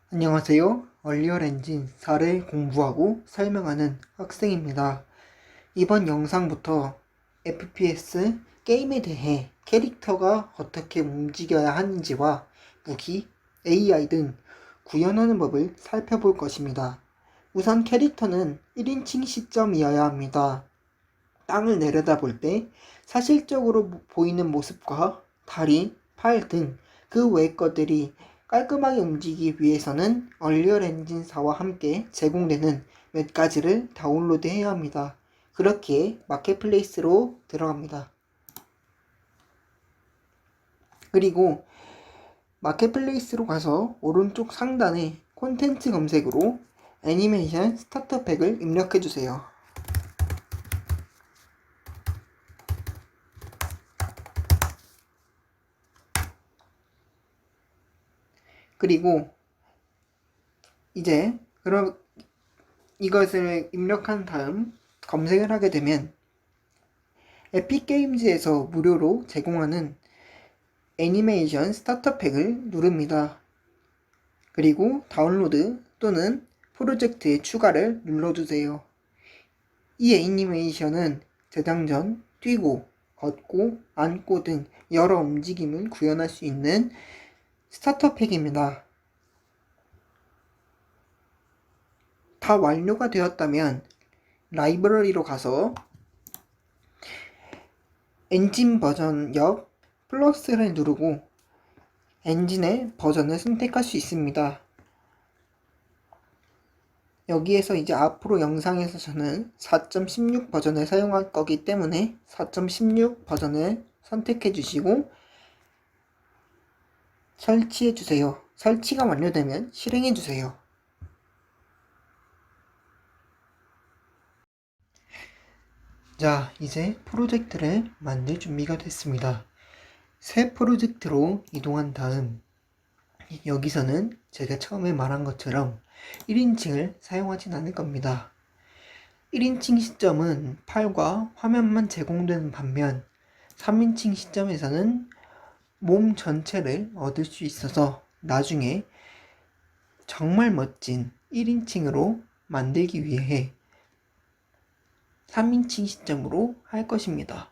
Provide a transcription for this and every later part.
안녕하세요. 얼리얼 엔진 4를 공부하고 설명하는 학생입니다. 이번 영상부터 FPS 게임에 대해 캐릭터가 어떻게 움직여야 하는지와 무기, AI 등 구현하는 법을 살펴볼 것입니다. 우선 캐릭터는 1인칭 시점이어야 합니다. 땅을 내려다볼 때 사실적으로 보이는 모습과 다리, 팔 등 그 외의 것들이 깔끔하게 움직이기 위해서는 얼리얼 엔진 4와 함께 제공되는 몇 가지를 다운로드해야 합니다. 그렇게 마켓플레이스로 들어갑니다. 그리고 마켓플레이스로 가서 오른쪽 상단에 콘텐츠 검색으로 애니메이션 스타터 팩을 입력해주세요. 그리고 이제 그럼 이것을 입력한 다음 검색을 하게 되면 에픽게임즈에서 무료로 제공하는 애니메이션 스타터 팩을 누릅니다. 그리고 다운로드 또는 프로젝트의 추가를 눌러주세요. 이 애니메이션은 제작 전 뛰고, 걷고, 앉고 등 여러 움직임을 구현할 수 있는 스타터 팩입니다. 다 완료가 되었다면 라이브러리로 가서 엔진 버전 옆 플러스를 누르고 엔진의 버전을 선택할 수 있습니다. 여기에서 이제 앞으로 영상에서 저는 4.16 버전을 사용할 거기 때문에 4.16 버전을 선택해 주시고 설치해 주세요. 설치가 완료되면 실행해 주세요. 자, 이제 프로젝트를 만들 준비가 됐습니다. 새 프로젝트로 이동한 다음 여기서는 제가 처음에 말한 것처럼 1인칭을 사용하진 않을 겁니다. 1인칭 시점은 팔과 화면만 제공되는 반면 3인칭 시점에서는 몸 전체를 얻을 수 있어서 나중에 정말 멋진 1인칭으로 만들기 위해 3인칭 시점으로 할 것입니다.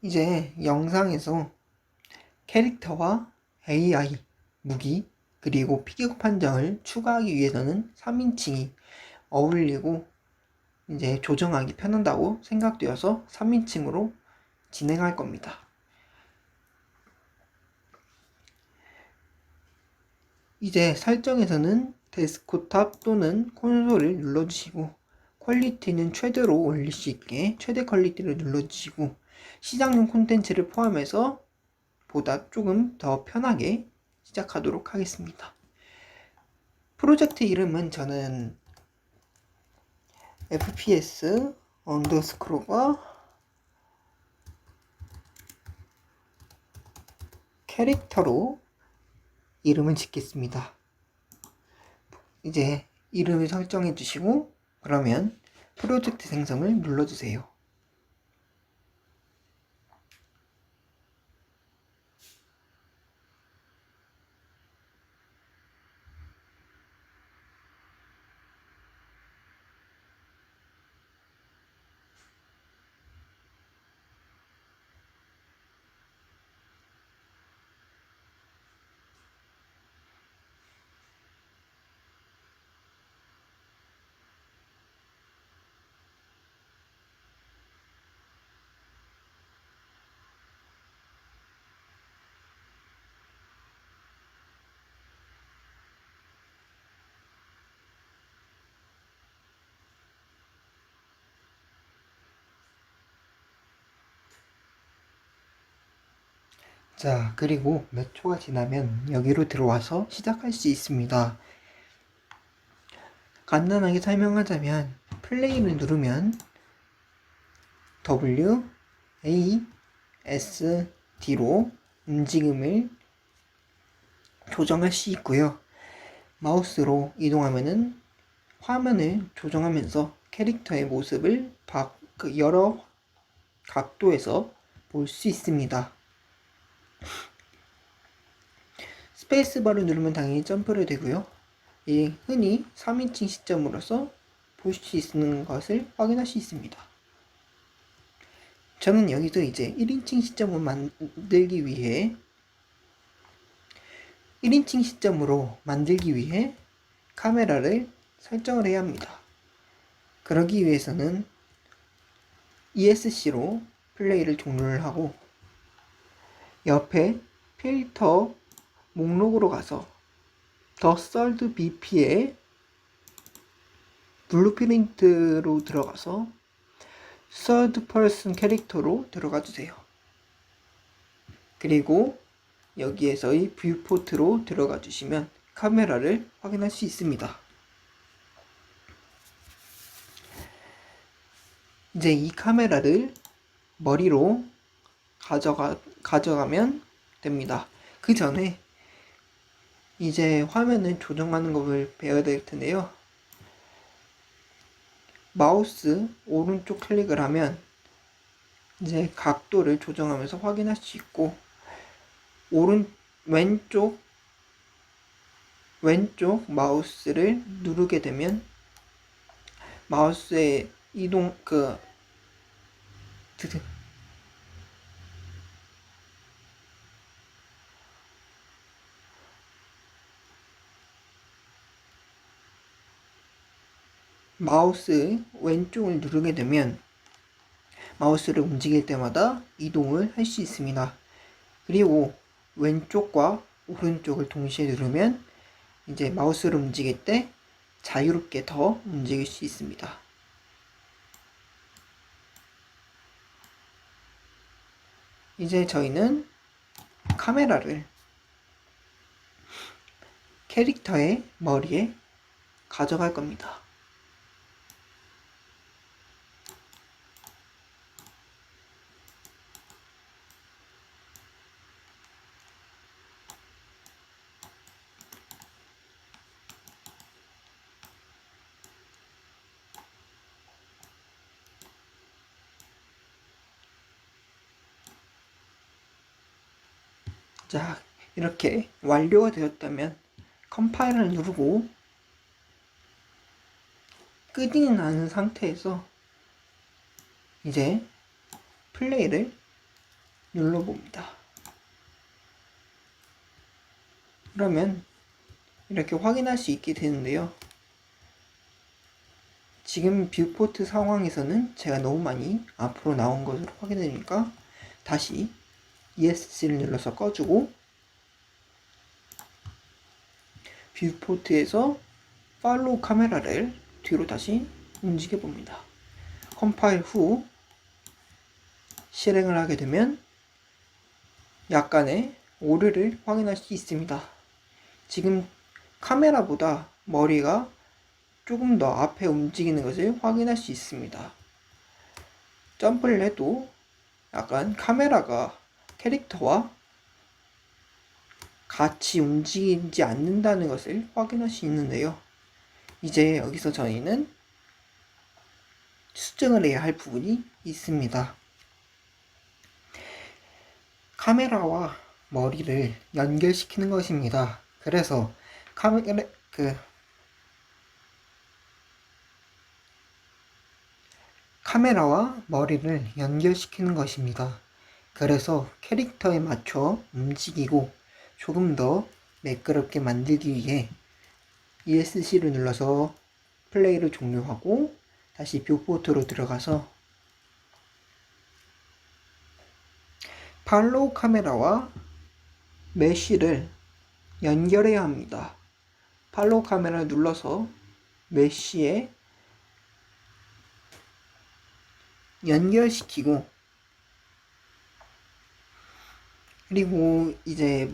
이제 영상에서 캐릭터와 AI, 무기, 그리고 피규어 판정을 추가하기 위해서는 3인칭이 어울리고 이제 조정하기 편한다고 생각되어서 3인칭으로 진행할 겁니다. 이제 설정에서는 데스크탑 또는 콘솔을 눌러주시고 퀄리티는 최대로 올릴 수 있게 최대 퀄리티를 눌러주시고 시작용 콘텐츠를 포함해서 보다 조금 더 편하게 시작하도록 하겠습니다. 프로젝트 이름은 저는 FPS 언더스크로가 캐릭터로 이름을 짓겠습니다. 이제 이름을 설정해 주시고 그러면 프로젝트 생성을 눌러주세요. 자, 그리고 몇 초가 지나면 여기로 들어와서 시작할 수 있습니다. 간단하게 설명하자면 플레이를 누르면 W, A, S, D로 움직임을 조정할 수 있고요. 마우스로 이동하면은 화면을 조정하면서 캐릭터의 모습을 여러 각도에서 볼 수 있습니다. 스페이스바를 누르면 당연히 점프를 되고요. 이 흔히 3인칭 시점으로서 볼 수 있는 것을 확인할 수 있습니다. 저는 여기서 이제 1인칭 시점을 만들기 위해 1인칭 시점으로 만들기 위해 카메라를 설정을 해야 합니다. 그러기 위해서는 ESC로 플레이를 종료를 하고 옆에 필터 목록으로 가서 더 썰드 BP의 블루프린트로 들어가서 third person 캐릭터로 들어가 주세요. 그리고 여기에서의 뷰포트로 들어가 주시면 카메라를 확인할 수 있습니다. 이제 이 카메라를 머리로 가져가면 됩니다. 그 전에 이제 화면을 조정하는 것을 배워야 될 텐데요. 마우스 오른쪽 클릭을 하면 이제 각도를 조정하면서 확인할 수 있고 왼쪽 마우스를 누르게 되면 마우스의 이동 마우스 왼쪽을 누르게 되면 마우스를 움직일 때마다 이동을 할 수 있습니다. 그리고 왼쪽과 오른쪽을 동시에 누르면 이제 마우스를 움직일 때 자유롭게 더 움직일 수 있습니다. 이제 저희는 카메라를 캐릭터의 머리에 가져갈 겁니다. 자, 이렇게 완료가 되었다면 컴파일을 누르고 끄진이 나는 상태에서 이제 플레이를 눌러봅니다. 그러면 이렇게 확인할 수 있게 되는데요. 지금 뷰포트 상황에서는 제가 너무 많이 앞으로 나온 것으로 확인되니까 다시 ESC를 눌러서 꺼주고 뷰포트에서 팔로우 카메라를 뒤로 다시 움직여 봅니다. 컴파일 후 실행을 하게 되면 약간의 오류를 확인할 수 있습니다. 지금 카메라보다 머리가 조금 더 앞에 움직이는 것을 확인할 수 있습니다. 점프를 해도 약간 카메라가 캐릭터와 같이 움직이지 않는다는 것을 확인할 수 있는데요. 이제 여기서 저희는 수정을 해야 할 부분이 있습니다. 카메라와 머리를 연결시키는 것입니다. 그래서 카메라와 머리를 연결시키는 것입니다. 그래서 캐릭터에 맞춰 움직이고 조금 더 매끄럽게 만들기 위해 ESC를 눌러서 플레이를 종료하고 다시 뷰포트로 들어가서 팔로우 카메라와 메쉬를 연결해야 합니다. 팔로우 카메라를 눌러서 메쉬에 연결시키고 그리고 이제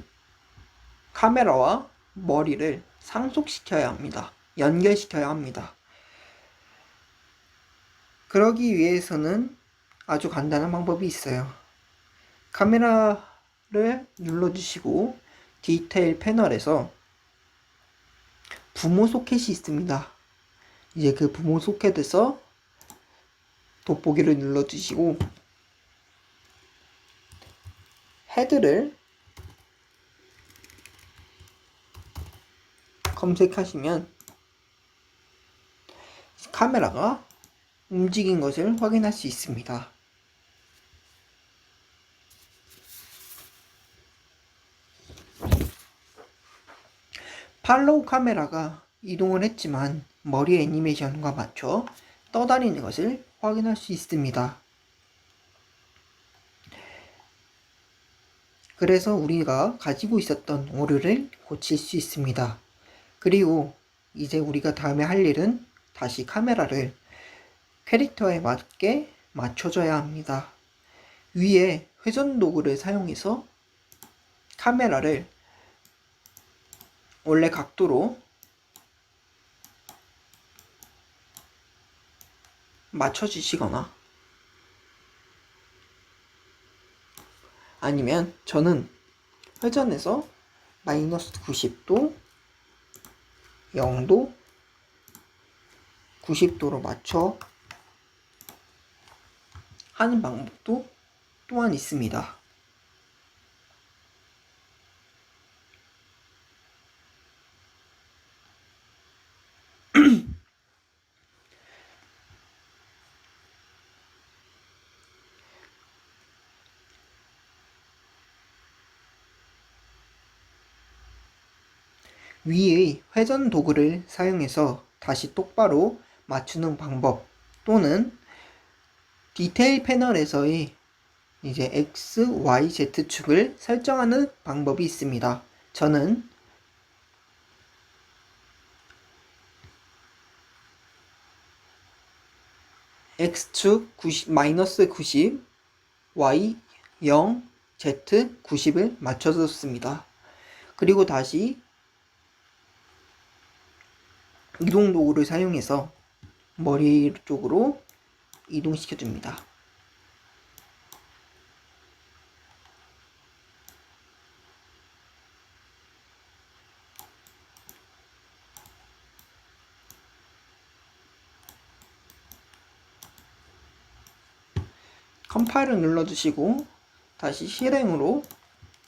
카메라와 머리를 상속시켜야 합니다. 연결시켜야 합니다. 그러기 위해서는 아주 간단한 방법이 있어요. 카메라를 눌러주시고 디테일 패널에서 부모 소켓이 있습니다. 이제 그 부모 소켓에서 돋보기를 눌러주시고 헤드를 검색하시면 카메라가 움직인 것을 확인할 수 있습니다. 팔로우 카메라가 이동을 했지만 머리 애니메이션과 맞춰 떠다니는 것을 확인할 수 있습니다. 그래서 우리가 가지고 있었던 오류를 고칠 수 있습니다. 그리고 이제 우리가 다음에 할 일은 다시 카메라를 캐릭터에 맞게 맞춰줘야 합니다. 위에 회전 도구를 사용해서 카메라를 원래 각도로 맞춰주시거나 아니면 저는 회전해서 마이너스 90도, 0도, 90도로 맞춰 하는 방법도 또한 있습니다. 위의 회전 도구를 사용해서 다시 똑바로 맞추는 방법 또는 디테일 패널에서의 이제 X, Y, Z축을 설정하는 방법이 있습니다. 저는 X축 90, 마이너스 90, Y 0, Z 90을 맞춰줬습니다. 그리고 다시 이동 도구를 사용해서 머리 쪽으로 이동시켜 줍니다. 컴파일을 눌러주시고 다시 실행으로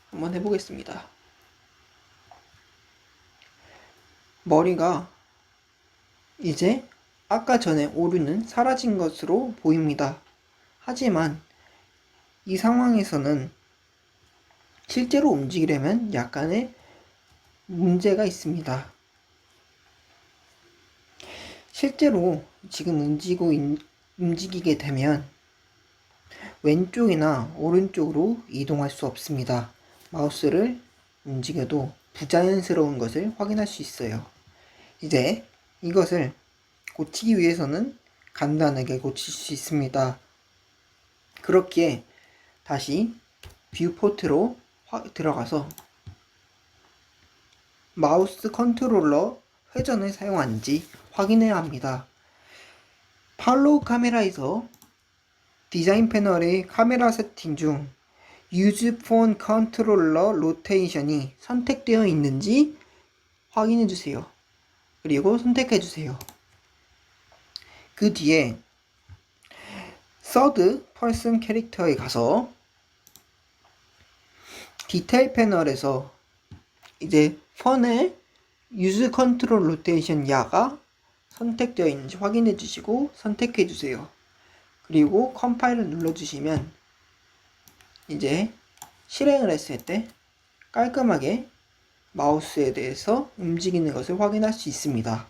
한번 해보겠습니다. 머리가 이제 아까 전에 오류는 사라진 것으로 보입니다. 하지만 이 상황에서는 실제로 움직이려면 약간의 문제가 있습니다. 실제로 지금 움직이게 되면 왼쪽이나 오른쪽으로 이동할 수 없습니다. 마우스를 움직여도 부자연스러운 것을 확인할 수 있어요. 이제 이것을 고치기 위해서는 간단하게 고칠 수 있습니다. 그렇기에 다시 뷰포트로 들어가서 마우스 컨트롤러 회전을 사용하는지 확인해야 합니다. 팔로우 카메라에서 디자인 패널의 카메라 세팅 중 Use Phone Controller Rotation이 선택되어 있는지 확인해 주세요. 그리고 선택해 주세요. 그 뒤에 Third Person 캐릭터에 가서 디테일 패널에서 이제 폰의 Use Control Rotation 야가 선택되어 있는지 확인해 주시고 선택해 주세요. 그리고 컴파일을 눌러주시면 이제 실행을 했을 때 깔끔하게 마우스에 대해서 움직이는 것을 확인할 수 있습니다.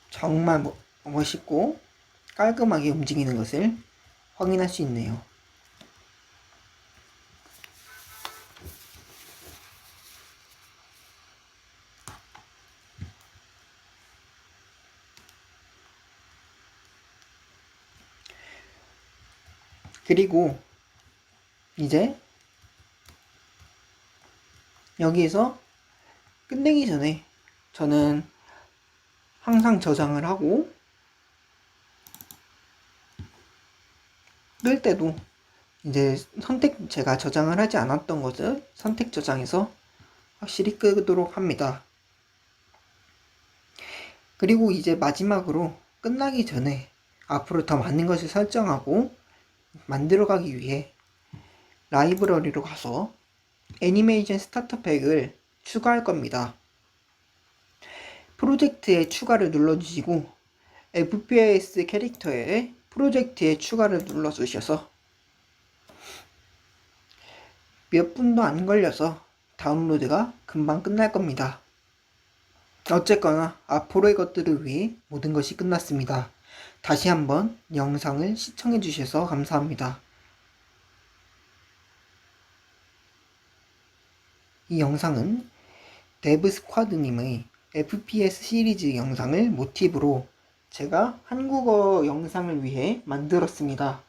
정말 멋있고 깔끔하게 움직이는 것을 확인할 수 있네요. 그리고 이제 여기에서 끝내기 전에 저는 항상 저장을 하고 뜰 때도 이제 제가 저장을 하지 않았던 것을 선택 저장해서 확실히 끄도록 합니다. 그리고 이제 마지막으로 끝나기 전에 앞으로 더 많은 것을 설정하고 만들어가기 위해 라이브러리로 가서 애니메이션 스타터 팩을 추가할 겁니다. 프로젝트에 추가를 눌러주시고 FPS 캐릭터에 프로젝트에 추가를 눌러주셔서 몇 분도 안 걸려서 다운로드가 금방 끝날 겁니다. 어쨌거나 앞으로의 것들을 위해 모든 것이 끝났습니다. 다시 한번 영상을 시청해 주셔서 감사합니다. 이 영상은 데브스쿼드님의 FPS 시리즈 영상을 모티브로 제가 한국어 영상을 위해 만들었습니다.